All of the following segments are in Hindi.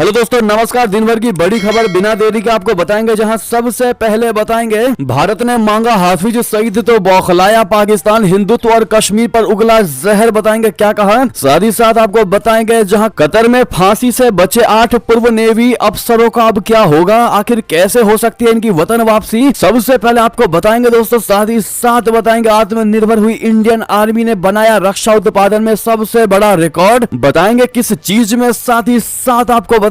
हेलो दोस्तों, नमस्कार। दिन भर की बड़ी खबर बिना देरी के आपको बताएंगे, जहां सबसे पहले बताएंगे भारत ने मांगा हाफिज सईद तो बौखलाया पाकिस्तान, हिंदुत्व और कश्मीर पर उगला जहर। बताएंगे क्या कहा। साथ ही साथ आपको बताएंगे जहां कतर में फांसी से बचे 8 पूर्व नेवी अफसरों का अब क्या होगा, आखिर कैसे हो सकती है इनकी वतन वापसी, सबसे पहले आपको बताएंगे दोस्तों। साथ ही साथ बताएंगे आत्मनिर्भर हुई इंडियन आर्मी ने बनाया रक्षा उत्पादन में सबसे बड़ा रिकॉर्ड, बताएंगे किस चीज में। साथ ही साथ आपको बताएंगे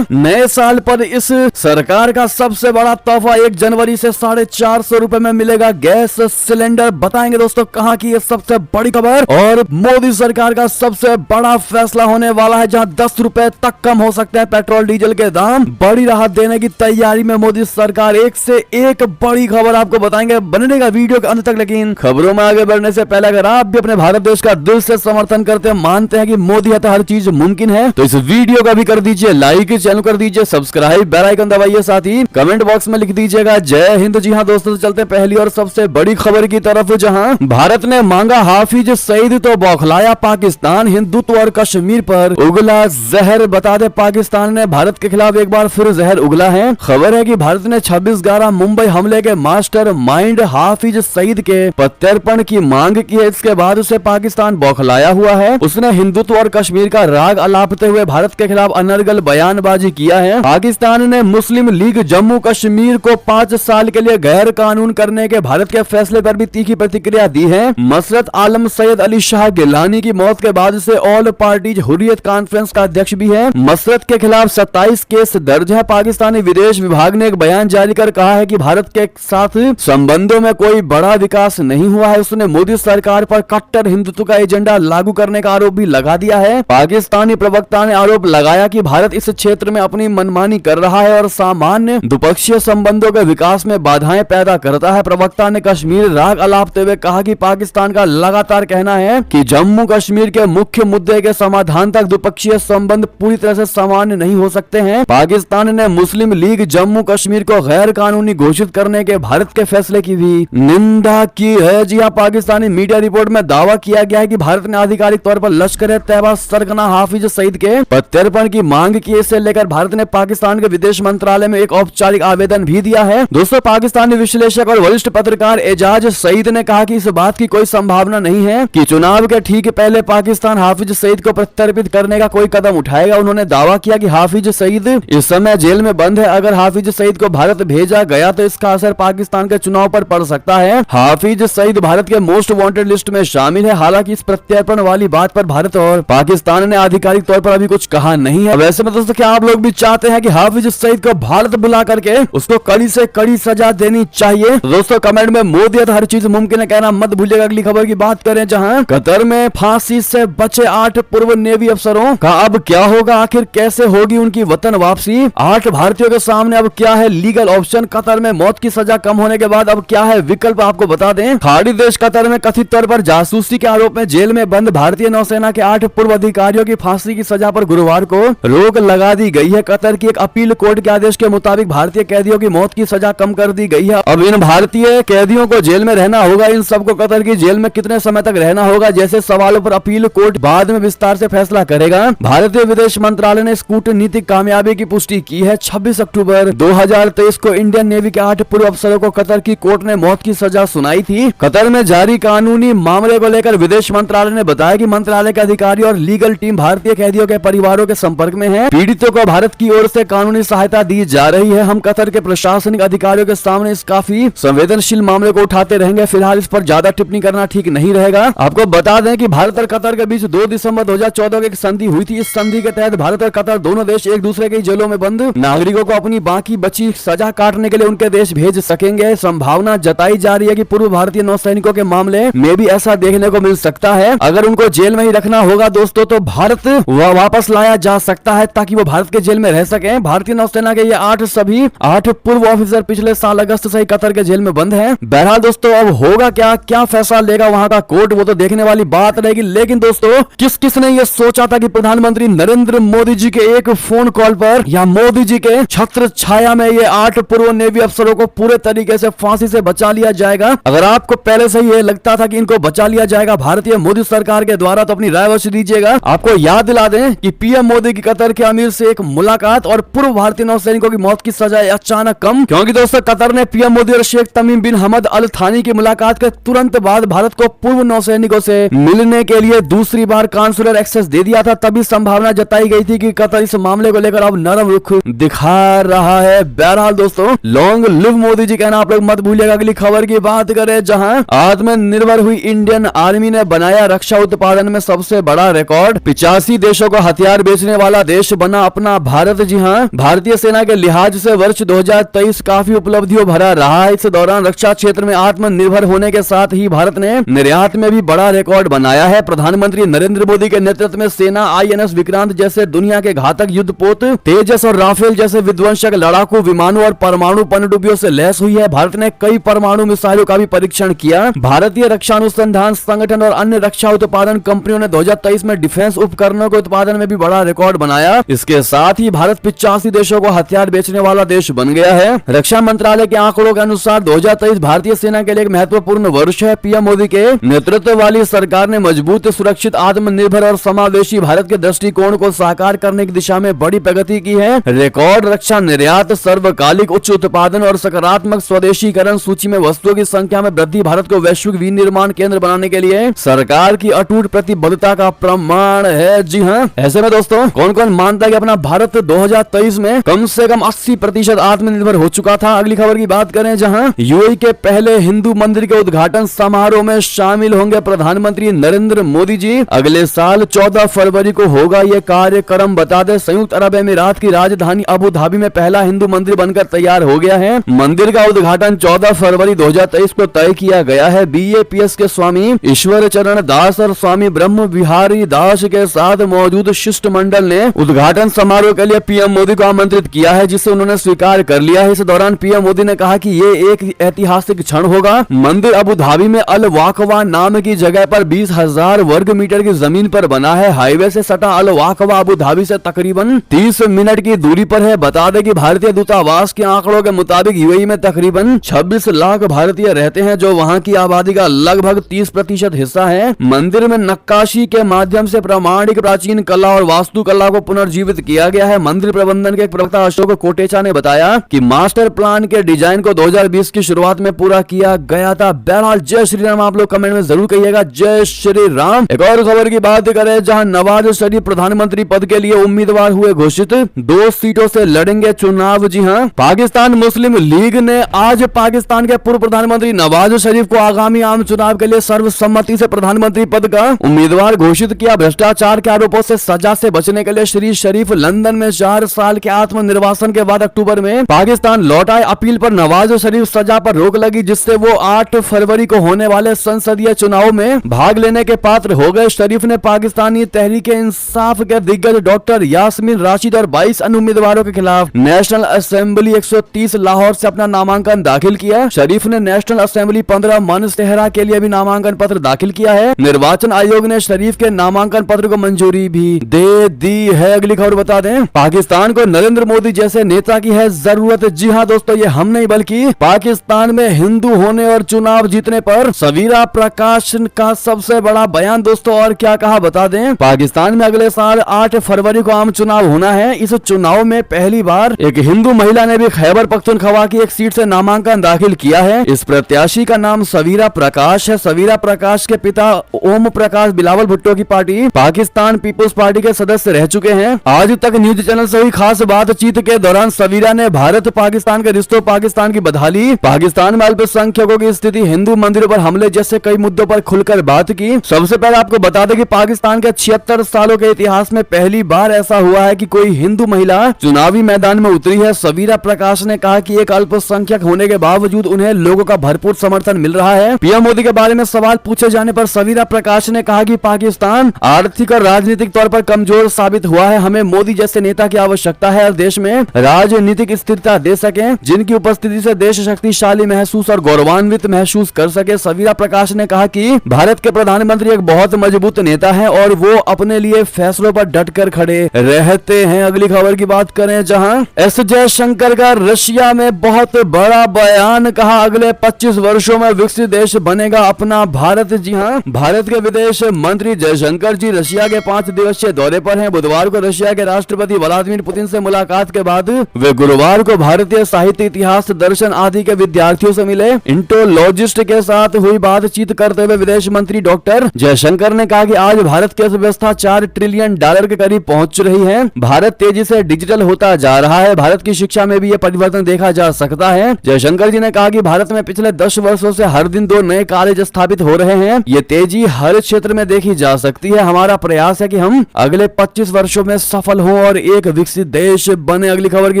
नए साल पर इस सरकार का सबसे बड़ा तोहफा 1 जनवरी से 450 रुपए में मिलेगा गैस सिलेंडर। बताएंगे दोस्तों कहां की ये सबसे बड़ी खबर। और मोदी सरकार का सबसे बड़ा फैसला होने वाला है, जहां 10 रुपए तक कम हो सकते हैं पेट्रोल डीजल के दाम। बड़ी राहत देने की तैयारी में मोदी सरकार। एक से एक बड़ी खबर आपको बताएंगे, बनने का वीडियो के अंत तक। लेकिन खबरों में आगे बढ़ने से पहले अगर आप भी अपने भारत देश का दिल से समर्थन करते हैं, मानते हैं कि मोदी है तो हर चीज मुमकिन है, तो इस वीडियो का भी कर दीजिए लाइक, चैनल कर दीजिए सब्सक्राइब, बेल आइकन दबाइए, साथ ही कमेंट बॉक्स में लिख दीजिएगा जय हिंद। जी हां दोस्तों, चलते पहली और सबसे बड़ी खबर की तरफ, जहां भारत ने मांगा हाफिज सईद तो बौखलाया पाकिस्तान, हिंदुत्व और कश्मीर पर उगला जहर। बता दे पाकिस्तान ने भारत के खिलाफ एक बार फिर जहर उगला है। खबर है कि भारत ने 26/11 मुंबई हमले के मास्टर माइंड हाफिज सईद के प्रत्यर्पण की मांग की है। इसके बाद उसे पाकिस्तान बौखलाया हुआ है। उसने हिंदुत्व और कश्मीर का राग अलापते हुए भारत के खिलाफ अनर्गल बयानबाजी किया है। पाकिस्तान ने मुस्लिम लीग जम्मू कश्मीर को 5 साल के लिए गैर कानून करने के भारत के फैसले पर भी तीखी प्रतिक्रिया दी है। मसरत आलम सैयद अली शाह गिलानी की मौत के बाद से ऑल पार्टीज हुर्रियत कॉन्फ्रेंस का अध्यक्ष भी है। मसरत के खिलाफ 27 केस दर्ज है। पाकिस्तानी विदेश विभाग ने एक बयान जारी कर कहा है कि भारत के साथ संबंधों में कोई बड़ा विकास नहीं हुआ है। उसने मोदी सरकार पर कट्टर हिंदुत्व का एजेंडा लागू करने का आरोप भी लगा दिया है। पाकिस्तानी प्रवक्ता ने आरोप लगाया कि भारत इस क्षेत्र में अपनी मनमानी कर रहा है और सामान्य द्विपक्षीय संबंधों के विकास में बाधाएं पैदा करता है। प्रवक्ता ने कश्मीर राग अलापते हुए कहा कि पाकिस्तान का लगातार कहना है कि जम्मू कश्मीर के मुख्य मुद्दे के समाधान तक द्विपक्षीय संबंध पूरी तरह से सामान्य नहीं हो सकते हैं। पाकिस्तान ने मुस्लिम लीग जम्मू कश्मीर को गैर कानूनी घोषित करने के भारत के फैसले की भी निंदा की है। जी हाँ, पाकिस्तानी मीडिया रिपोर्ट में दावा किया गया है कि भारत ने आधिकारिक तौर पर लश्कर तैयबा सरगना हाफिज सईद के प्रत्यर्पण की मांग की। इसे लेकर भारत ने पाकिस्तान के विदेश मंत्रालय में एक औपचारिक आवेदन भी दिया है। दोस्तों, पाकिस्तानी विश्लेषक और वरिष्ठ पत्रकार एजाज सईद ने कहा कि इस बात की कोई संभावना नहीं है कि चुनाव के ठीक पहले पाकिस्तान हाफिज सईद को प्रत्यर्पित करने का कोई कदम उठाएगा। उन्होंने दावा किया कि हाफिज सईद इस समय जेल में बंद है। अगर हाफिज सईद को भारत भेजा गया तो इसका असर पाकिस्तान के चुनाव पर पड़ सकता है। हाफिज सईद भारत के मोस्ट वांटेड लिस्ट में शामिल है। हालांकि इस प्रत्यर्पण वाली बात पर भारत और पाकिस्तान ने आधिकारिक तौर पर अभी कुछ कहा नहीं है। वैसे में दोस्तों, क्या आप लोग भी चाहते हैं कि हाफिज सईद को भारत बुला करके उसको कड़ी से कड़ी सजा देनी चाहिए? दोस्तों कमेंट में मोदी हर चीज मुमकिन है कहना मत भूलिएगा। अगली खबर की बात करें, जहां कतर में फांसी से बचे 8 पूर्व नेवी अफसरों का अब क्या होगा, आखिर कैसे होगी उनकी वतन वापसी। 8 भारतीयों के सामने अब क्या है लीगल ऑप्शन। कतर में मौत की सजा कम होने के बाद अब क्या है विकल्प, आपको बता दें। खाड़ी देश कतर में कथित तौर पर जासूसी के आरोप में जेल में बंद भारतीय नौसेना के 8 पूर्व अधिकारियों की फांसी की सजा पर गुरुवार को रोक लगा दी गई है। कतर की एक अपील कोर्ट के आदेश के मुताबिक भारतीय कैदियों की मौत की सजा कम कर दी गई है। अब इन भारतीय कैदियों को जेल में रहना होगा। इन सबको कतर की जेल में कितने समय तक रहना होगा जैसे सवालों पर अपील कोर्ट बाद में विस्तार से फैसला करेगा। भारतीय विदेश मंत्रालय ने इस कूटनीतिक कामयाबी की पुष्टि की है। 26 अक्टूबर 2023 को इंडियन नेवी के 8 पूर्व अफसरों को कतर की कोर्ट ने मौत की सजा सुनाई थी। कतर में जारी कानूनी मामले को लेकर विदेश मंत्रालय ने बताया कि मंत्रालय के अधिकारी और लीगल टीम भारतीय कैदियों के परिवारों के संपर्क में है। पीड़ितों को भारत की ओर से कानूनी सहायता दी जा रही है। हम कतर के प्रशासनिक अधिकारियों के सामने इस काफी संवेदनशील मामले को उठाते रहेंगे। फिलहाल इस पर ज्यादा टिप्पणी करना ठीक नहीं रहेगा। आपको बता दें कि भारत और कतर के बीच 2 दिसंबर 2014 की एक संधि हुई थी। इस संधि के तहत भारत और कतर दोनों देश एक दूसरे के जेलों में बंद नागरिकों को अपनी बाकी बची सजा काटने के लिए उनके देश भेज सकेंगे। संभावना जताई जा रही है कि पूर्व भारतीय नौसैनिकों के मामले में भी ऐसा देखने को मिल सकता है। अगर उनको जेल में ही रखना होगा दोस्तों तो भारत वापस लाया जा सकता है ताकि वो भारत के जेल में रह सके। भारतीय नौसेना के ये 8 पूर्व ऑफिसर पिछले साल अगस्त से ही कतर के जेल में बंद हैं। बहरहाल दोस्तों, अब होगा क्या फैसला लेगा वहां का कोर्ट, वो तो देखने वाली बात रहेगी। लेकिन दोस्तों, किसने ये सोचा था कि प्रधानमंत्री नरेंद्र मोदी जी के एक फोन कॉल पर या मोदी जी के छत्र छाया में ये 8 पूर्व नेवी अफसरों को पूरे तरीके से फांसी से बचा लिया जाएगा। अगर आपको पहले से ये लगता था कि इनको बचा लिया जाएगा भारतीय मोदी सरकार के द्वारा तो अपनी राय अवश्य दीजिएगा। आपको याद दिला दें कि पीएम मोदी की कतर के आमिर से एक मुलाकात और पूर्व भारतीय नौसैनिकों की मौत की सजा अचानक कम। क्योंकि दोस्तों कतर ने पीएम मोदी और शेख तमीम बिन हमद अल थानी की मुलाकात के तुरंत बाद भारत को पूर्व नौसैनिकों से मिलने के लिए दूसरी बार कांसुलर एक्सेस दे दिया था। तभी संभावना जताई गई थी कि कतर इस मामले को लेकर अब नरम रुख दिखा रहा है। बहरहाल दोस्तों लॉन्ग लिव मोदी जी कहना आप लोग मत भूलिएगा। अगली खबर की बात करें, जहां आत्मनिर्भर हुई इंडियन आर्मी ने बनाया रक्षा उत्पादन में सबसे बड़ा रिकॉर्ड। 85 देशों को हथियार बेचने वाला देश बना अपना भारत। जी हां, भारतीय सेना के लिहाज से वर्ष 2023 काफी उपलब्धियों भरा रहा है। इस दौरान रक्षा क्षेत्र में आत्मनिर्भर होने के साथ ही भारत ने निर्यात में भी बड़ा रिकॉर्ड बनाया है। प्रधानमंत्री नरेंद्र मोदी के नेतृत्व में सेना INS विक्रांत जैसे दुनिया के घातक युद्धपोत, तेजस और राफेल जैसे विध्वंसक लड़ाकू विमानों और परमाणु पनडुब्बियों से लैस हुई है। भारत ने कई परमाणु मिसाइलों का भी परीक्षण किया। भारतीय रक्षा अनुसंधान संगठन और अन्य रक्षा उत्पादन कंपनियों ने 2023 में डिफेंस उपकरणों के उत्पादन में भी बड़ा रिकॉर्ड बनाया। इसके साथ ही भारत 85 देशों को हथियार बेचने वाला देश बन गया है। रक्षा मंत्रालय के आंकड़ों के अनुसार 2023 भारतीय सेना के लिए एक महत्वपूर्ण वर्ष है। पीएम मोदी के नेतृत्व वाली सरकार ने मजबूत, सुरक्षित, आत्मनिर्भर और समावेशी भारत के दृष्टिकोण को साकार करने की दिशा में बड़ी प्रगति की है। रिकॉर्ड रक्षा निर्यात, सर्वकालिक उच्च उत्पादन और सकारात्मक स्वदेशीकरण सूची में वस्तुओं की संख्या में वृद्धि भारत को वैश्विक विनिर्माण केंद्र बनाने के लिए सरकार की अटूट प्रतिबद्धता का प्रमाण है। जी हाँ, ऐसे में दोस्तों कौन कौन मानता है कि अपना भारत 2023 में कम से कम 80% आत्मनिर्भर हो चुका था। अगली खबर की बात करें, जहां यूएई के पहले हिंदू मंदिर के उद्घाटन समारोह में शामिल होंगे प्रधानमंत्री नरेंद्र मोदी जी। अगले साल 14 फरवरी को होगा ये कार्यक्रम। बता दें संयुक्त अरब अमीरात की राजधानी अबू धाबी में पहला हिंदू मंदिर बनकर तैयार हो गया है। मंदिर का उद्घाटन 14 फरवरी 2023 को तय किया गया है। BAPS के स्वामी ईश्वर चरण दास और स्वामी ब्रह्म विहारी दास के साथ मौजूद शिष्टमंडल ने उद्घाटन समारोह के लिए पीएम मोदी को आमंत्रित किया है, जिसे उन्होंने स्वीकार कर लिया है। इस दौरान पीएम मोदी ने कहा कि ये एक ऐतिहासिक क्षण होगा। मंदिर अबू धाबी में अल वाकवा नाम की जगह पर 20,000 वर्ग मीटर की जमीन पर बना है। हाईवे से सटा अल वाकवा अबू धाबी से तकरीबन 30 मिनट की दूरी पर है। बता दें कि भारतीय दूतावास के आंकड़ों के मुताबिक यूएई में तकरीबन 26 लाख भारतीय रहते हैं, जो वहां की आबादी का लगभग 30% हिस्सा है। मंदिर में नक्काशी के माध्यम से प्रामाणिक प्राचीन कला और वास्तुकला को पुनर्जीवित किया गया है। मंदिर प्रबंधन के एक प्रवक्ता अशोक कोटेचा ने बताया कि मास्टर प्लान के डिजाइन को 2020 की शुरुआत में पूरा किया गया था। बहरहाल जय श्री राम आप लोग कमेंट में जरूर कहिएगा, जय श्री राम। एक और खबर की बात करें, जहां नवाज शरीफ प्रधानमंत्री पद के लिए उम्मीदवार हुए घोषित। 2 सीटों से लड़ेंगे चुनाव। जी हां, पाकिस्तान मुस्लिम लीग ने आज पाकिस्तान के पूर्व प्रधानमंत्री नवाज शरीफ को आगामी आम चुनाव के लिए सर्वसम्मति से प्रधानमंत्री पद का उम्मीदवार घोषित किया। भ्रष्टाचार के आरोपों से सजा से बचने के लिए श्री शरीफ लंदन में 4 साल के आत्मनिर्वासन के बाद अक्टूबर में पाकिस्तान लौट आए। अपील पर नवाज शरीफ सजा पर रोक लगी, जिससे वो 8 फरवरी को होने वाले संसदीय चुनाव में भाग लेने के पात्र हो गए। शरीफ ने पाकिस्तानी तहरीक इंसाफ के दिग्गज डॉक्टर यास्मीन राशिद और 22 अन्य उम्मीदवारों के खिलाफ नेशनल असेंबली 130 लाहौर से अपना नामांकन दाखिल किया। शरीफ ने नेशनल असेंबली 15 मनसेहरा के लिए भी नामांकन पत्र दाखिल किया है। निर्वाचन आयोग ने शरीफ के नामांकन पत्र को मंजूरी भी दे दी है। अगली खबर बता दें, पाकिस्तान को नरेंद्र मोदी जैसे नेता की है जरूरत। जी हां दोस्तों, ये हम नहीं बल्कि पाकिस्तान में हिंदू होने और चुनाव जीतने पर सवीरा प्रकाश का सबसे बड़ा बयान। दोस्तों और क्या कहा बता दें, पाकिस्तान में अगले साल 8 फरवरी को आम चुनाव होना है। इस चुनाव में पहली बार एक हिंदू महिला ने भी खैबर पख्तूनख्वा की एक सीट से नामांकन दाखिल किया है। इस प्रत्याशी का नाम सवीरा प्रकाश है। सवीरा प्रकाश के पिता ओम प्रकाश बिलावल भुट्टो की पार्टी पाकिस्तान पीपुल्स पार्टी के सदस्य रह चुके हैं। आज तक न्यूज चैनल से हुई खास बातचीत के दौरान सवीरा ने भारत पाकिस्तान के रिश्तों, पाकिस्तान की बदहाली, पाकिस्तान में अल्पसंख्यकों की स्थिति, हिंदू मंदिरों पर हमले जैसे कई मुद्दों पर खुलकर बात की। सबसे पहले आपको बता दें कि पाकिस्तान के 76 सालों के इतिहास में पहली बार ऐसा हुआ है कि कोई हिंदू महिला चुनावी मैदान में उतरी है। सवीरा प्रकाश ने कहा कि एक अल्पसंख्यक होने के बावजूद उन्हें लोगों का भरपूर समर्थन मिल रहा है। पीएम मोदी के बारे में सवाल पूछे जाने पर सवीरा प्रकाश ने कहा कि पाकिस्तान आर्थिक और राजनीतिक तौर पर कमजोर साबित हुआ है। हमें मोदी जैसे नेता की आवश्यकता है और देश में राजनीतिक स्थिरता दे सके, जिनकी उपस्थिति से देश शक्तिशाली महसूस और गौरवान्वित महसूस कर सके। सवीरा प्रकाश ने कहा कि भारत के प्रधानमंत्री एक बहुत मजबूत नेता है और वो अपने लिए फैसलों पर डटकर खड़े रहते हैं। अगली खबर की बात करें, जहां एस जयशंकर का रशिया में बहुत बड़ा बयान। कहा अगले 25 वर्षों में विकसित देश बनेगा अपना भारत। जी हां, भारत के विदेश मंत्री जयशंकर जी रशिया के 5 दिवसीय दौरे पर हैं। बुधवार को रशिया रशिया के राष्ट्रपति व्लादिमीर पुतिन से मुलाकात के बाद वे गुरुवार को भारतीय साहित्य, इतिहास, दर्शन आदि के विद्यार्थियों से मिले। इंटोलॉजिस्ट के साथ हुई बातचीत करते हुए विदेश मंत्री डॉक्टर जयशंकर ने कहा कि आज भारत की अर्थव्यवस्था $4 ट्रिलियन के करीब पहुंच रही है। भारत तेजी से डिजिटल होता जा रहा है। भारत की शिक्षा में भी ये परिवर्तन देखा जा सकता है। जयशंकर जी ने कहा कि भारत में पिछले 10 वर्षों से हर दिन 2 नए कॉलेज स्थापित हो रहे हैं। ये तेजी हर क्षेत्र में देखी जा सकती है। हमारा प्रयास है कि हम अगले 25 वर्षों में सफल हों और एक विकसित देश बने। अगली खबर की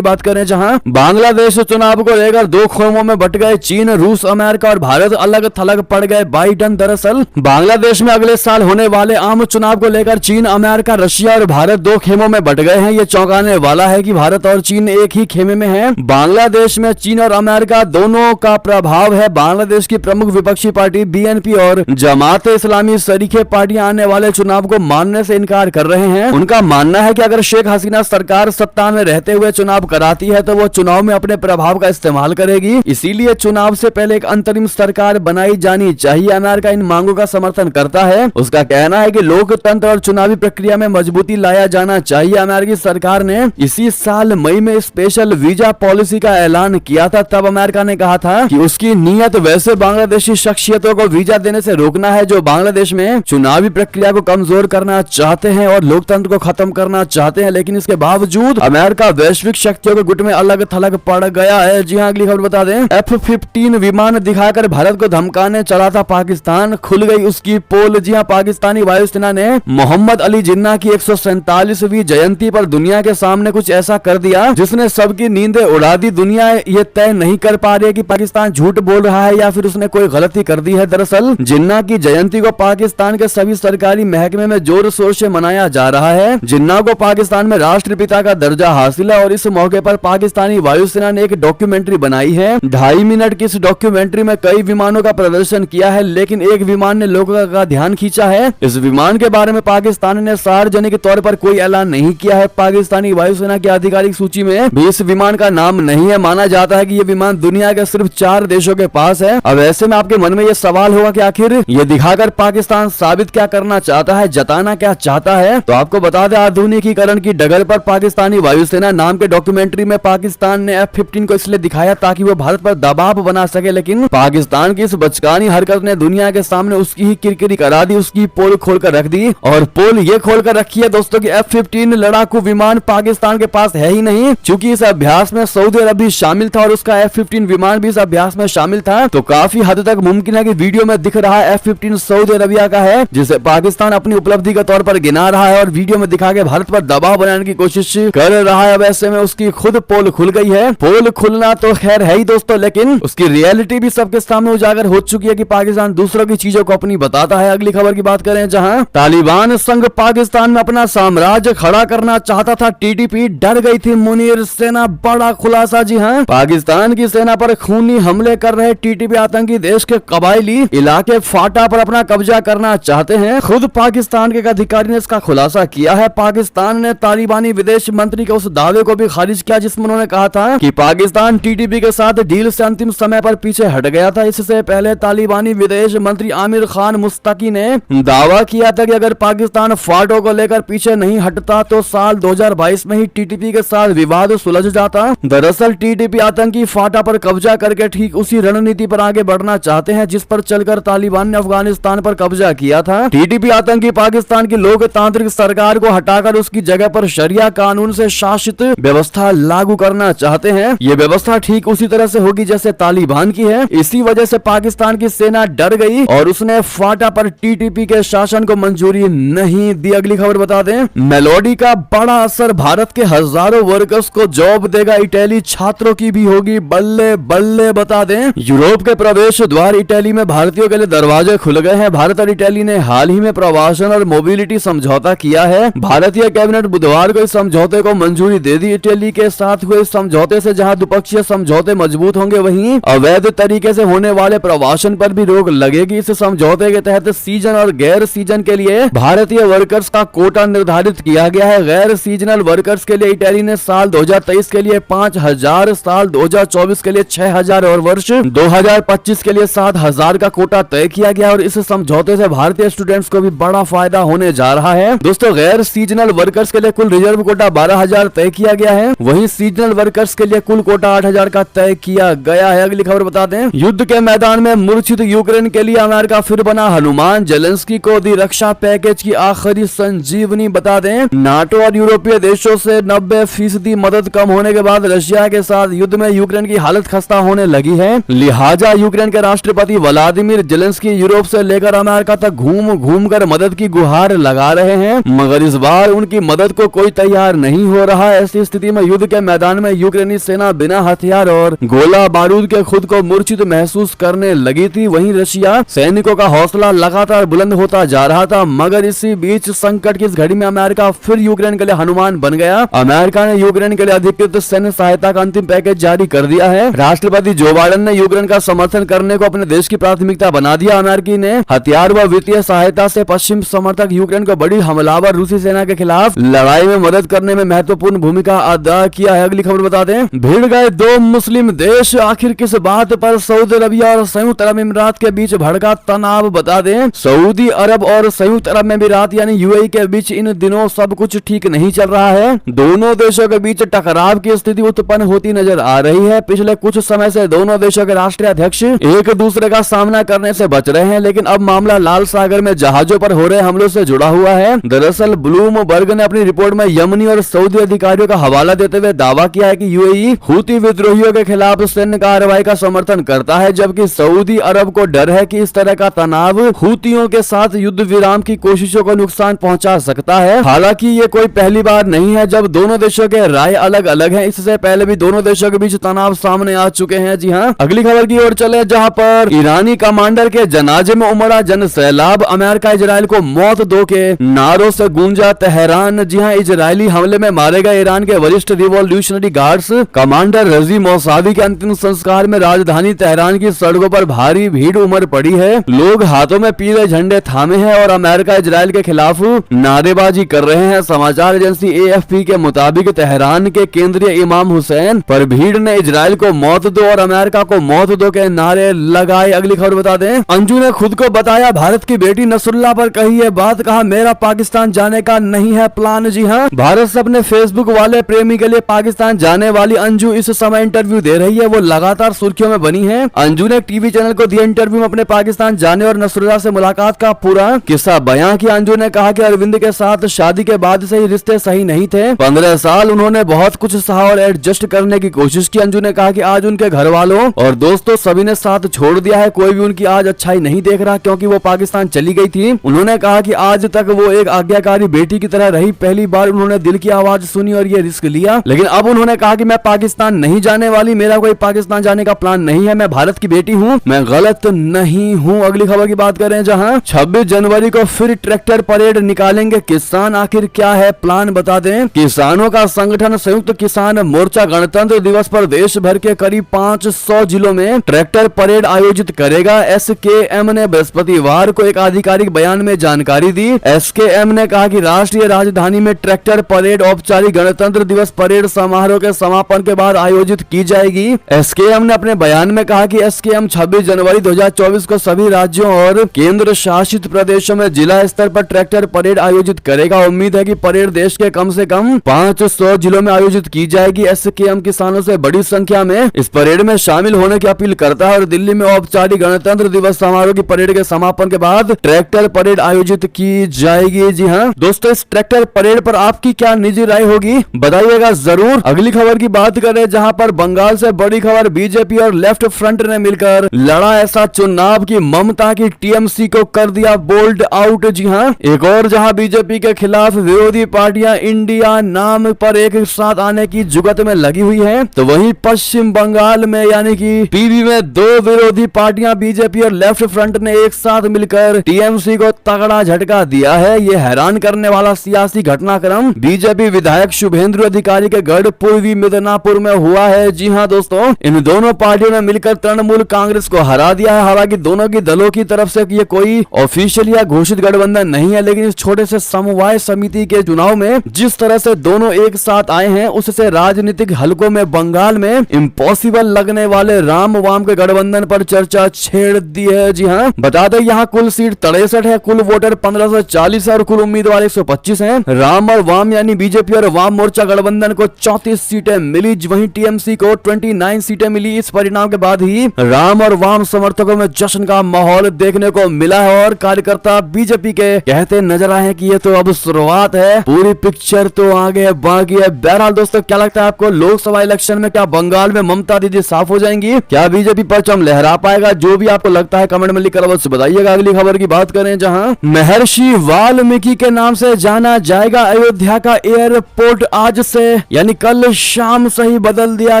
बात करें, जहां बांग्लादेश चुनाव को लेकर 2 खोमों में बट गए चीन, रूस, अमेरिका और भारत। अलग थलग पड़ गए बाइडन। दरअसल बांग्लादेश में अगले साल होने वाले आम चुनाव को लेकर चीन, अमेरिका, रशिया और भारत 2 खेमों में बट गए हैं। ये चौंकाने वाला है कि भारत और चीन एक ही खेमे में हैं। बांग्लादेश में चीन और अमेरिका दोनों का प्रभाव है। बांग्लादेश की प्रमुख विपक्षी पार्टी बीएनपी और जमात इस्लामी सरीखे पार्टियां आने वाले चुनाव को मानने से इनकार कर रहे हैं। उनका मानना है कि अगर शेख हसीना सरकार सत्ता में रहते हुए चुनाव कराती है तो वो चुनाव में अपने प्रभाव का इस्तेमाल करेगी। इसीलिए चुनाव से पहले एक अंतरिम सरकार बनाई जानी चाहिए। अमेरिका इन मांगों का समर्थन करता है। उसका कहना है कि लोकतंत्र और चुनावी प्रक्रिया में मजबूती लाया जाना चाहिए। अमेरिकी सरकार ने इसी साल मई में स्पेशल वीजा पॉलिसी का ऐलान किया था। तब अमेरिका ने कहा था कि उसकी नीयत वैसे बांग्लादेशी शख्सियतों को वीजा देने से रोकना है जो बांग्लादेश में चुनावी प्रक्रिया को कमजोर करना चाहते हैं और लोकतंत्र को खत्म करना चाहते हैं। लेकिन इसके बावजूद अमेरिका वैश्विक शक्तियों के गुट में अलग थलग पड़ गया है। जी हाँ, अगली खबर बता दें, F-15 विमान दिखाकर भारत को धमकाने चला था पाकिस्तान, खुल गई उसकी पोल। जी हाँ, पाकिस्तानी वायुसेना ने मोहम्मद अली जिन्ना की 147वीं जयंती पर दुनिया के सामने कुछ ऐसा कर दिया जिसने सबकी नींदें उड़ा दी। दुनिया ये तय नहीं कर पा रही है कि पाकिस्तान झूठ बोल रहा है या फिर उसने कोई गलती कर दी है। दरअसल जिन्ना की जयंती को पाकिस्तान के सभी सरकारी महकमे में जोर शोर से मनाया जा रहा है। जिन्ना को पाकिस्तान में राष्ट्रपिता का दर्जा हासिल है और इस मौके पर पाकिस्तानी वायुसेना ने एक डॉक्यूमेंट्री बनाई है। 2.5 मिनट की इस डॉक्यूमेंट्री में कई विमानों का प्रदर्शन किया है, लेकिन एक विमान ने लोगों का ध्यान खींचा है। इस विमान के बारे में पाकिस्तान ने सार्वजनिक तौर पर कोई ऐलान नहीं किया है। पाकिस्तानी वायुसेना की आधिकारिक सूची में भी इस विमान का नाम नहीं है। माना जाता है कि ये विमान दुनिया के सिर्फ 4 देशों के पास है। अब ऐसे में आपके मन में ये सवाल होगा कि आखिर ये दिखाकर पाकिस्तान साबित क्या करना चाहता है, जताना क्या चाहता है। तो आपको बता दें, आधुनिकीकरण की डगर पर पाकिस्तानी वायुसेना नाम के डॉक्यूमेंट्री में पाकिस्तान ने F-15 को इसलिए दिखाया ताकि वो भारत पर दबाव बना सके। लेकिन पाकिस्तान की इस बचकानी हरकत ने दुनिया के सामने उसकी ही किरकिरी करा दी। उसकी पोल खोल कर रख दी और पोल ये खोल कर रखी है दोस्तों की F-15 लड़ाकू विमान पाकिस्तान के पास है ही नहीं। चूंकि इस अभ्यास में सऊदी अरब भी शामिल था और उसका F-15 विमान भी इस अभ्यास में शामिल था, तो काफी हद तक मुमकिन है कि वीडियो में दिख रहा F-15 सऊदी अरबिया का है, जिसे पाकिस्तान अपनी उपलब्धि के तौर पर गिना रहा है और वीडियो में दिखा के भारत पर दबाव बनाने की कोशिश कर रहा है। वैसे में उसकी खुद पोल खुल गई है। पोल खुलना तो खैर है ही दोस्तों, लेकिन उसकी रियलिटी भी सबके सामने उजागर हो चुकी है कि पाकिस्तान दूसरों की चीजों को अपनी बताता है। अगली खबर की बात करें, जहां तालिबान संघ पाकिस्तान में अपना साम्राज्य खड़ा करना चाहता था, टीटीपी डर गई थी। मुनीर सेना बड़ा खुलासा। जी हाँ, पाकिस्तान की सेना पर खूनी हमले कर रहे टीटीपी आतंकी देश के कबायली इलाके फाटा पर अपना कब्जा करना चाहते हैं। खुद पाकिस्तान के एक अधिकारी ने इसका खुलासा किया है। पाकिस्तान ने तालिबानी विदेश मंत्री के उस दावे को भी खारिज किया जिसमें उन्होंने कहा था कि पाकिस्तान टीटीपी के साथ डील से अंतिम समय पर पीछे हट गया था। इससे पहले तालिबानी विदेश मंत्री आमिर खान मुस्तकी ने दावा किया था कि अगर पाकिस्तान फाटो को लेकर पीछे नहीं हटता तो साल 2022 में ही टीटीपी के साथ विवाद सुलझ जाता। दरअसल टीटीपी आतंकी फाटा पर कब्जा करके ठीक उसी रणनीति पर आगे बढ़ना चाहते हैं जिस पर चलकर तालिबान ने अफगानिस्तान पर कब्जा किया था। टीटीपी आतंकी पाकिस्तान की लोकतांत्रिक सरकार को हटाकर उसकी जगह पर शरिया कानून से शासित व्यवस्था लागू करना चाहते हैं। ये व्यवस्था ठीक उसी तरह से होगी जैसे तालिबान की है। इसी वजह से पाकिस्तान की सेना डर गई और उसने फाटा पर टीटीपी के शासन को मंजूरी नहीं दी। अगली खबर बता दें, मेलोडी का बड़ा असर भारत के हजारों वर्कर्स को जॉब देगा, इटली छात्रों की भी होगी बल्ले बल्ले। बता दें, यूरोप के प्रवेश द्वार इटली में भारतीयों के लिए दरवाजे खुल गए हैं। भारत और इटली ने हाल ही में प्रवासन और मोबिलिटी समझौता किया है। भारतीय कैबिनेट बुधवार को इस समझौते को मंजूरी दे दी। इटली के साथ हुए इस समझौते से जहां द्विपक्षीय समझौते मजबूत होंगे, वहीं अवैध तरीके से होने वाले प्रवासन पर भी रोक लगेगी। इस समझौते के तहत सीजन और गैर सीजन के लिए भारतीय वर्कर्स का कोटा निर्धारित किया गया है। गैर सीजनल वर्कर्स के लिए इटली ने साल 2023 के लिए 5000, साल 2024 के लिए 6000 और वर्ष 2025 के लिए 7000 का कोटा तय किया गया और इस समझौते से भारतीय स्टूडेंट्स को भी बड़ा फायदा होने जा रहा है। दोस्तों, गैर सीजनल वर्कर्स के लिए कुल रिजर्व कोटा 12,000 तय किया गया है। वहीं सीजनल वर्कर्स के लिए कुल कोटा 8,000 का तय किया गया है। अगली खबर बता दें, युद्ध के मैदान में मूर्छित यूक्रेन के लिए अमेरिका फिर बना हनुमान, जेलेंस्की को दी रक्षा पैकेज की आखिरी संजीवनी। बता दें, नाटो और यूरोपीय देशों से 90% मदद कम होने के बाद रशिया के साथ युद्ध में यूक्रेन की हालत खस्ता होने लगी है। लिहाजा यूक्रेन के राष्ट्रपति व्लादिमीर जेलेंस्की यूरोप से लेकर अमेरिका तक घूम घूम कर मदद की गुहार लगा रहे हैं, मगर इस बार उनकी मदद को कोई तैयार नहीं हो रहा। ऐसी स्थिति में युद्ध के मैदान में यूक्रेनी सेना बिना हथियार और गोला बारूद के खुद को मूर्छित महसूस करने लगी थी। वहीं रशिया सैनिकों का हौसला लगातार बुलंद होता जा रहा था, मगर इसी बीच संकट की इस घड़ी में अमेरिका फिर यूक्रेन के लिए हनुमान बन गया। अमेरिका ने यूक्रेन के लिए अधिकृत सैन्य सहायता का अंतिम पैकेज जारी कर दिया है। राष्ट्रपति जो बाइडेन ने यूक्रेन का समर्थन करने को अपने देश की प्राथमिकता बना दिया। अमेरिकी ने हथियार व वित्तीय सहायता से पश्चिम समर्थक यूक्रेन को बड़ी हमलावर रूसी सेना के खिलाफ लड़ाई में मदद करने में महत्वपूर्ण भूमिका अदा किया है। अगली खबर बता दें, भिड़ गए दो मुस्लिम देश, आखिर किस बात पर सऊदी अरबिया और संयुक्त अरब अमीरात के बीच भड़का तनाव। बता दें, सऊदी अरब और संयुक्त अरब अमीरात यानी यूएई के बीच इन दिनों सब कुछ ठीक नहीं चल रहा है। दोनों देशों के बीच टकराव की स्थिति उत्पन्न होती नजर आ रही है। पिछले कुछ समय से दोनों देशों के राष्ट्रीय अध्यक्ष एक दूसरे का सामना करने से बच रहे हैं, लेकिन अब मामला लाल सागर में जहाजों पर हो रहे हमलों से जुड़ा हुआ है। दरअसल ब्लूमबर्ग ने अपनी रिपोर्ट में यमनी और सऊदी अधिकारियों का हवाला देते हुए दावा किया है कि यूएई हूती विद्रोहियों के खिलाफ सैन्य कार्रवाई का समर्थन करता है, जबकि सऊदी अरब को डर है कि इस तरह का तनाव हूतियों के साथ युद्ध विराम की कोशिशों को नुकसान पहुंचा सकता है। हालांकि ये कोई पहली बार नहीं है जब दोनों देशों के राय अलग अलग हैं। इससे पहले भी दोनों देशों के बीच तनाव सामने आ चुके हैं। जी हाँ, अगली खबर की ओर चले, जहां पर ईरानी कमांडर के जनाजे में उमड़ा जन सैलाब, अमेरिका इजराइल को मौत दो के नारों से गूंजा तेहरान। जी हाँ, इजरायली हमले में मारे गए ईरान के वरिष्ठ रिवॉल्यूशनरी गार्ड्स कमांडर रजी मौसावी के अंतिम संस्कार में राजधानी तेहरान की सड़कों पर भारी भीड़ उमड़ पड़ी है। लोग हाथों में पीले झंडे थामे हैं और अमेरिका इजराइल के खिलाफ नारेबाजी कर रहे हैं। समाचार एजेंसी एएफपी के मुताबिक तेहरान के केंद्रीय इमाम हुसैन पर भीड़ ने इजराइल को मौत दो और अमेरिका को मौत दो के नारे लगाए। अगली खबर बता दें, अंजू ने खुद को बताया भारत की बेटी नसरुल्लाह पर कही ये बात, कहा मेरा पाकिस्तान जाने का नहीं है प्लान। जी हाँ, भारत से अपने फेसबुक वाले प्रेमी के लिए पाकिस्तान जाने वाली अंजू इस समय इंटरव्यू दे रही है। वो लगातार सुर्खियों में बनी है। अंजू ने टीवी चैनल को दिए इंटरव्यू में अपने पाकिस्तान जाने और नसरुल्लाह से मुलाकात का पूरा किस्सा बयां किया। अंजू ने कहा कि अरविंद के साथ शादी के बाद से ही रिश्ते सही नहीं थे। 15 साल उन्होंने बहुत कुछ सहा और एडजस्ट करने की कोशिश की। अंजू ने कहा कि आज उनके घर वालों और दोस्तों सभी ने साथ छोड़ दिया है, कोई भी उनकी आज अच्छाई नहीं देख रहा क्योंकि वो पाकिस्तान चली गई थी। उन्होंने कहा कि आज तक वो एक आज्ञाकारी बेटी की तरह रही, पहली बार उन्होंने दिल की आवाज सुनी और ये रिस्क लिया। लेकिन अब उन्होंने कहा कि मैं पाकिस्तान नहीं जाने वाली, मेरा कोई पाकिस्तान जाने का प्लान नहीं है, मैं भारत की बेटी हूँ, मैं गलत नहीं हूँ। अगली खबर की बात करें, जहाँ 26 जनवरी को फिर ट्रैक्टर परेड निकालेंगे किसान, आखिर क्या है प्लान बता दें। किसानों का संगठन संयुक्त किसान मोर्चा गणतंत्र दिवस पर देश भर के करीब 500 जिलों में ट्रैक्टर परेड आयोजित करेगा। एसकेएम ने बृहस्पतिवार को एक आधिकारिक बयान में जानकारी दी। एसकेएम ने कहा कि राष्ट्रीय राजधानी में ट्रैक्टर परेड औपचारिक गणतंत्र दिवस परेड समारोह के समापन के बाद आयोजित की जाएगी। एसकेएम ने अपने बयान में कहा कि एसकेएम 26 जनवरी 2024 को सभी राज्यों और केंद्र शासित प्रदेशों में जिला स्तर पर ट्रैक्टर परेड आयोजित करेगा। उम्मीद है कि परेड देश के कम से कम 500 जिलों में आयोजित की जाएगी। एसकेएम किसानों से बड़ी संख्या में इस परेड में शामिल होने की अपील करता है और दिल्ली में औपचारिक गणतंत्र दिवस समारोह की परेड के समापन के बाद ट्रैक्टर परेड आयोजित की जाएगी। जी हाँ दोस्तों, इस ट्रैक्टर परेड पर आपकी क्या निजी राय होगी बताइएगा जरूर। अगली खबर की बात करें, जहां पर बंगाल से बड़ी खबर, बीजेपी और लेफ्ट फ्रंट ने मिलकर लड़ा ऐसा चुनाव की ममता की टीएमसी को कर दिया बोल्ड आउट। जी हाँ, एक और जहां बीजेपी के खिलाफ विरोधी पार्टियां इंडिया नाम पर एक साथ आने की जुगत में लगी हुई है, तो वहीं पश्चिम बंगाल में यानी कि पीबी में दो विरोधी पार्टियां बीजेपी और लेफ्ट फ्रंट ने एक साथ मिलकर टीएमसी को तगड़ा झटका दिया है। ये हैरान करने वाला सियासी घटनाक्रम बीजेपी विधायक शुभेंदु अधिकारी के गढ़ पूर्वी मिदनापुर में हुआ है। जी हाँ दोस्तों, इन दोनों पार्टियों ने मिलकर तृणमूल कांग्रेस को हरा दिया है। हालांकि दोनों की दलों की तरफ से ये कोई ऑफिशियल या घोषित गठबंधन नहीं है, लेकिन इस छोटे से समवाय समिति के चुनाव में जिस तरह से दोनों एक साथ आए हैं, उससे राजनीतिक हलकों में बंगाल में इम्पॉसिबल लगने वाले राम वाम के गठबंधन पर चर्चा छेड़ दी है। जी हाँ, बता दें यहाँ कुल सीट 63 है, कुल वोटर 1540 है और कुल उम्मीदवार 125 हैं। राम और वाम यानी बीजेपी और वाम मोर्चा गठबंधन को 34 सीटें मिली, वहीं टीएमसी को 29 सीटें मिली। इस परिणाम के बाद ही राम और वाम समर्थकों में जश्न का माहौल देखने को मिला है और कार्यकर्ता बीजेपी के कहते नजर आए हैं कि ये तो अब शुरुआत है, पूरी पिक्चर तो आगे बाकी है। बहरहाल दोस्तों, क्या लगता है आपको लोकसभा इलेक्शन में क्या बंगाल में ममता दीदी साफ हो जाएंगी? क्या बीजेपी परचम लहरा पाएगा? जो भी आपको लगता है कमेंट में लिखकर अवश्य बताइएगा। अगली खबर की बात करें, जहां महर्षि वाल्मीकि के नाम से जाना जाएगा अयोध्या का एयरपोर्ट। आज से यानी कल शाम से ही बदल दिया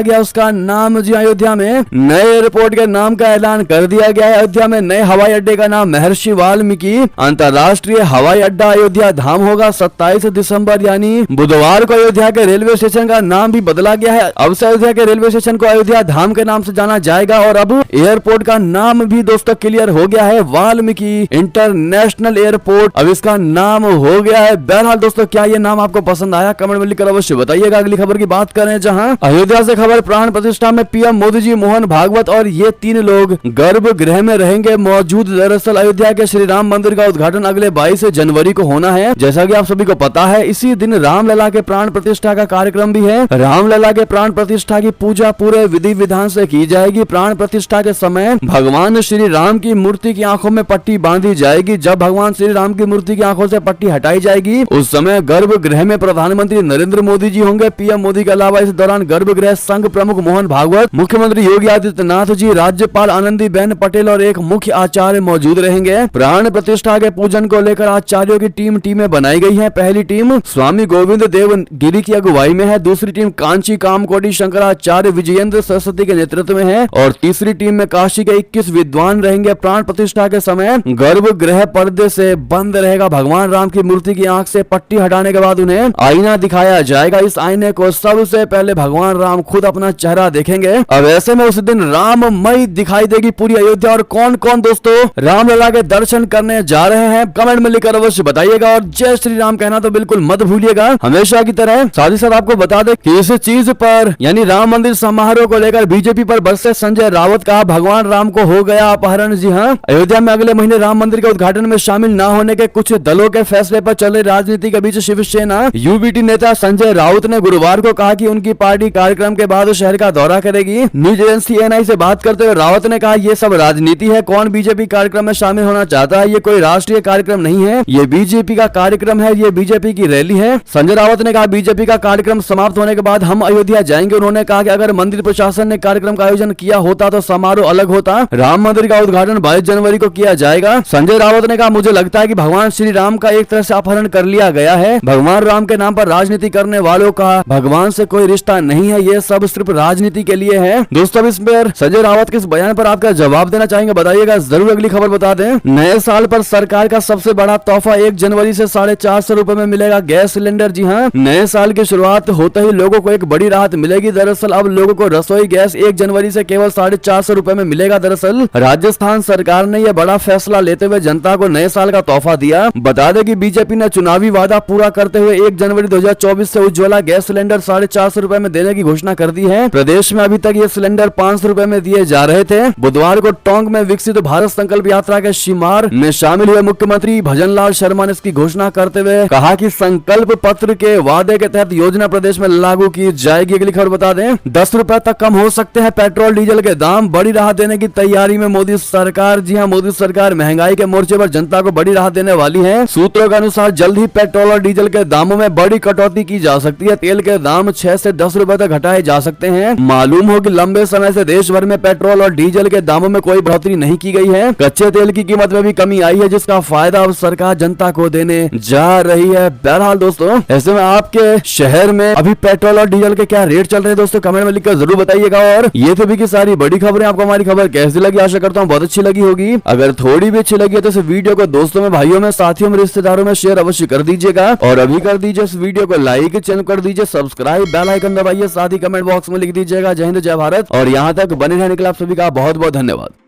गया उसका नाम। जी, अयोध्या में नए एयरपोर्ट के नाम का ऐलान कर दिया गया है। अयोध्या में नए हवाई अड्डे का नाम महर्षि वाल्मीकि अंतर्राष्ट्रीय हवाई अड्डा अयोध्या धाम होगा। 27 दिसंबर यानी बुधवार को अयोध्या के रेलवे स्टेशन का नाम भी बदला गया है। अब से अयोध्या के रेलवे स्टेशन को अयोध्या धाम के नाम से जाना जाएगा और अब एयरपोर्ट का नाम भी दोस्तों क्लियर हो गया है, वाल्मीकि इंटरनेशनल एयरपोर्ट अब इसका नाम हो गया है। बहरहाल दोस्तों, क्या ये नाम आपको पसंद आया? कमेंट में लिखकर अवश्य बताइएगा। अगली खबर की बात करें, जहां अयोध्या से खबर, प्राण प्रतिष्ठा में पीएम मोदी जी, मोहन भागवत और ये 3 लोग गर्भगृह में रहेंगे मौजूद। दरअसल अयोध्या के श्री राम मंदिर का उद्घाटन अगले 22 जनवरी को होना है, जैसा कि आप सभी को पता है। इसी दिन रामलला के प्राण प्रतिष्ठा का कार्यक्रम भी है। रामलला के प्राण प्रतिष्ठा की पूजा पूरे विधि विधान से की जाएगी। प्राण प्रतिष्ठा के समय भगवान श्री राम की मूर्ति की आंखों में पट्टी बांधी जाएगी। जब भगवान श्री राम की मूर्ति की आंखों से पट्टी हटाई जाएगी, उस समय गर्भगृह में प्रधानमंत्री नरेंद्र मोदी जी होंगे। पीएम मोदी के अलावा इस दौरान गर्भगृह संघ प्रमुख मोहन भागवत, मुख्यमंत्री योगी आदित्यनाथ जी, राज्यपाल आनंदीबेन पटेल और एक मुख्य आचार्य मौजूद रहेंगे। प्राण प्रतिष्ठा के पूजन को लेकर आचार्यों की टीमें बनाई गई है। पहली टीम स्वामी गोविंद देव गिरी की अगुवाई में है, दूसरी टीम कांची कामकोटी शंकराचार्य विजयेंद्र सरस्वती के नेतृत्व में है और तीसरी टीम में काशी के 21 विद्वान रहेंगे। प्राण प्रतिष्ठा के समय गर्भगृह पर्दे से बंद रहेगा। भगवान राम की मूर्ति की आंख से पट्टी हटाने के बाद उन्हें आईना दिखाया जाएगा। इस आईने को सबसे पहले भगवान राम खुद अपना चेहरा देखेंगे। अब ऐसे में उस दिन राममय दिखाई देगी पूरी अयोध्या। और कौन कौन दोस्तों रामलला के दर्शन करने जा रहे हैं, कमेंट में लिखकर अवश्य बताइएगा और जय श्री राम कहना तो बिल्कुल मत भूलिएगा हमेशा की तरह। साथ ही साथ आपको बता दें कि इस चीज पर यानी राम मंदिर समारोह को लेकर बीजेपी पर बरसे संजय रावत का भगवान राम को हो गया अपहरण। जी हां, अयोध्या में अगले महीने राम मंदिर के उद्घाटन में शामिल न होने के कुछ दलों के फैसले पर चल रही राजनीति के बीच शिवसेना यूबीटी नेता संजय राउत ने गुरुवार को कहा कि उनकी पार्टी कार्यक्रम के बाद शहर का दौरा करेगी। न्यूज एजेंसी एएनआई से बात करते हुए रावत ने कहा, ये सब राजनीति है, कौन बीजेपी कार्यक्रम में शामिल होना चाहता है, ये कोई राष्ट्रीय कार्यक्रम नहीं है, ये बीजेपी का कार्यक्रम है, ये बीजेपी की रैली है। संजय रावत ने कहा, बीजेपी का कार्यक्रम समाप्त होने के बाद हम अयोध्या जाएंगे। उन्होंने कहा कि अगर मंदिर प्रशासन ने कार्यक्रम का आयोजन किया होता तो समारोह अलग होता। राम मंदिर का उद्घाटन 22 जनवरी को किया जाएगा। संजय रावत ने कहा, मुझे लगता है कि भगवान श्री राम का एक तरह से अपहरण कर लिया गया है। भगवान राम के नाम पर राजनीति करने वालों का भगवान से कोई रिश्ता नहीं है, ये सब सिर्फ राजनीति के लिए है। दोस्तों, इस पर संजय रावत के इस बयान पर आपका जवाब देना चाहेंगे, बताइएगा जरूर। अगली खबर बता दें, नए साल पर सरकार का सबसे बड़ा तोहफा 1 जनवरी से 450 रुपए में मिलेगा गैस सिलेंडर। जी हां, नए साल की शुरुआत होते ही लोगों को एक बड़ी राहत मिलेगी। दरअसल अब लोगों को रसोई गैस 1 जनवरी से केवल 450 रुपए में मिलेगा। दरअसल राजस्थान सरकार ने यह बड़ा फैसला लेते हुए जनता को नए साल का तोहफा दिया। बता दें कि बीजेपी ने चुनावी वादा पूरा करते हुए 1 जनवरी 2024 से उज्ज्वला गैस सिलेंडर 450 रुपए में देने की घोषणा कर दी है। प्रदेश में अभी तक ये सिलेंडर 500 रुपए में दिए जा रहे थे। बुधवार को टोंक में विकसित भारत संकल्प यात्रा के शिमार में शामिल हुए मुख्यमंत्री भजनलाल शर्मा ने इसकी घोषणा करते हुए कहा कि संकल्प पत्र के वादे के तहत योजना प्रदेश में लागू की जाएगी। अगली खबर बता दें, 10 रुपए तक कम हो सकते हैं पेट्रोल डीजल के दाम, बड़ी राहत देने की तैयारी में मोदी सरकार। जी हां, मोदी सरकार महंगाई के मोर्चे पर जनता को बड़ी राहत देने वाली है। सूत्रों के अनुसार जल्द ही पेट्रोल और डीजल के दामों में बड़ी कटौती की जा सकती है। तेल के दाम 6 से 10 रुपए तक घटाए जा सकते हैं। मालूम हो कि लंबे समय से देश भर में पेट्रोल और डीजल के दामों में कोई बढ़ोतरी नहीं की गई है। कच्चे तेल की कीमत में भी कमी आई है, जिसका फायदा अब सरकार जनता को देने जा रही है। बहरहाल दोस्तों, ऐसे में आपके शहर में अभी पेट्रोल और डीजल के क्या रेट चल रहे हैं दोस्तों, कमेंट में लिखकर जरूर बताइएगा। और ये तो भी की सारी बड़ी खबरें, आपको हमारी खबर कैसी लगी, आशा करता हूँ बहुत अच्छी लगी होगी। अगर थोड़ी भी अच्छी लगी है तो इस वीडियो को दोस्तों में, भाइयों में, साथियों में, रिश्तेदारों में शेयर अवश्य कर दीजिएगा। और अभी कर दीजिए इस वीडियो को लाइक, चैनल कर दीजिए सब्सक्राइब, बेल आइकन दबाइए, साथ ही कमेंट बॉक्स में लिख दीजिएगा जय हिंद जय भारत। और यहाँ तक बने रहने के लिए आप सभी का बहुत बहुत धन्यवाद।